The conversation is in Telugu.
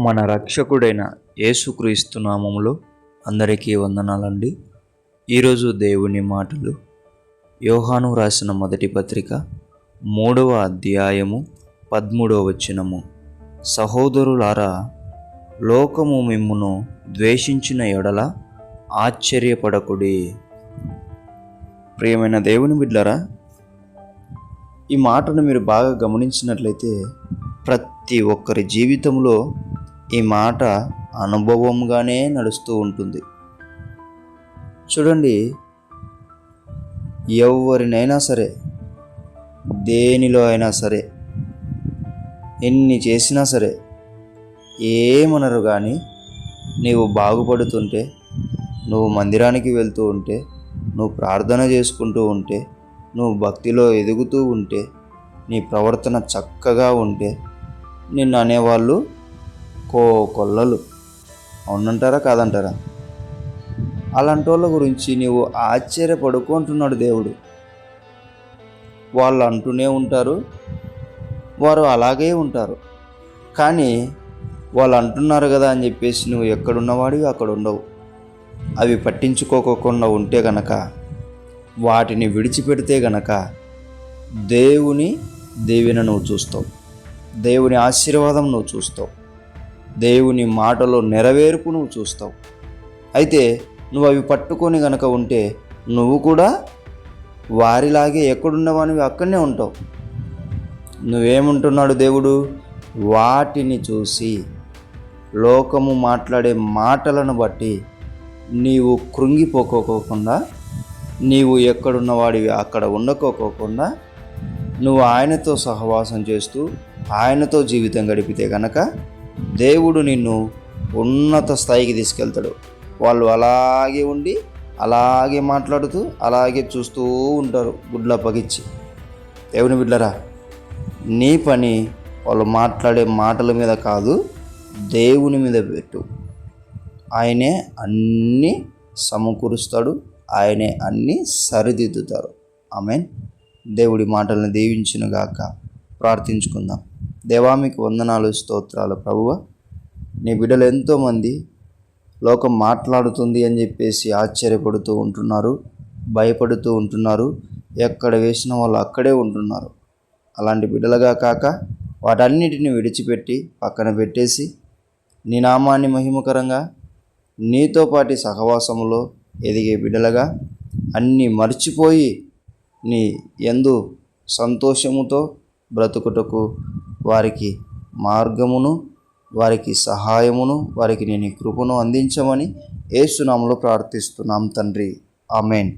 మన రక్షకుడైన యేసుక్రీస్తు నామములో అందరికీ వందనాలండి. ఈరోజు దేవుని మాటలు యోహాను రాసిన మొదటి పత్రిక 3వ అధ్యాయము 13వ వచనము. సహోదరులారా, లోకము మిమ్మును ద్వేషించిన ఎడల ఆశ్చర్యపడకుడి. ప్రియమైన దేవుని బిడ్డలారా, ఈ మాటను మీరు బాగా గమనించినట్లయితే ప్రతి ఒక్కరి జీవితంలో ఈ మాట అనుభవంగానే నడుస్తూ ఉంటుంది. చూడండి, ఎవరినైనా సరే, దేనిలో అయినా సరే, ఎన్ని చేసినా సరే ఏమనరు. కానీ నీవు బాగుపడుతుంటే, నువ్వు మందిరానికి వెళ్తూ ఉంటే, నువ్వు ప్రార్థన చేసుకుంటూ ఉంటే, నువ్వు భక్తిలో ఎదుగుతూ ఉంటే, నీ ప్రవర్తన చక్కగా ఉంటే నిన్ను అనేవాళ్ళు కొల్లలు. అవునంటారా కాదంటారా? అలాంటి వాళ్ళ గురించి నీవు ఆశ్చర్యపడుకో అంటున్నాడు దేవుడు. వాళ్ళు అంటూనే ఉంటారు, వారు అలాగే ఉంటారు. కానీ వాళ్ళు అంటున్నారు కదా అని చెప్పేసి నువ్వు ఎక్కడున్నవాడివి అక్కడ ఉండవు. అవి పట్టించుకోకుండా ఉంటే గనక, వాటిని విడిచిపెడితే గనక దేవుని దీవెన నువ్వు చూస్తావు, దేవుని ఆశీర్వాదం నువ్వు చూస్తావు, దేవుని మాటలో నెరవేర్పు నువ్వు చూస్తావు. అయితే నువ్వు అవి పట్టుకొని గనక ఉంటే నువ్వు కూడా వారిలాగే ఎక్కడున్నవానివి అక్కడనే ఉంటావు. నువ్వేమంటున్నాడు దేవుడు? వాటిని చూసి, లోకము మాట్లాడే మాటలను బట్టి నీవు కృంగిపోకోకుండా, నీవు ఎక్కడున్నవాడివి అక్కడ ఉండకోకుండా, నువ్వు ఆయనతో సహవాసం చేస్తూ ఆయనతో జీవితం గడిపితే గనక దేవుడు నిన్ను ఉన్నత స్థాయికి తీసుకెళ్తాడు. వాళ్ళు అలాగే ఉండి, అలాగే మాట్లాడుతూ, అలాగే చూస్తూ ఉంటారు గుడ్ల పగిచ్చి. దేవుని బిడ్డరా, నీ పని వాళ్ళు మాట్లాడే మాటల మీద కాదు, దేవుని మీద పెట్టు. ఆయనే అన్నీ సమకూరుస్తాడు, ఆయనే అన్నీ సరిదిద్దుతారు. ఆమేన్. దేవుడి మాటలను దీవించునుగాక. ప్రార్థించుకుందాం. దేవా, మీకు వందనాలు, స్తోత్రాలు. ప్రభువా, నీ బిడ్డలు ఎంతోమంది లోకం మాట్లాడుతుంది అని చెప్పేసి ఆశ్చర్యపడుతూ ఉంటున్నారు, భయపడుతూ ఉంటున్నారు, ఎక్కడ వేసిన వాళ్ళు అక్కడే ఉంటున్నారు. అలాంటి బిడ్డలుగా కాక వాటన్నిటిని విడిచిపెట్టి పక్కన పెట్టేసి నీ నామాన్ని మహిమకరంగా నీతో పాటి సహవాసములో ఎదిగే బిడ్డలుగా అన్నీ మర్చిపోయి నీ యందు సంతోషముతో బ్రతుకుటకు వారికి మార్గమును, వారికి సహాయమును, వారికి నీ కృపను అందించమని యేసు నామములో ప్రార్థిస్తున్నాం తండ్రి. ఆమేన్.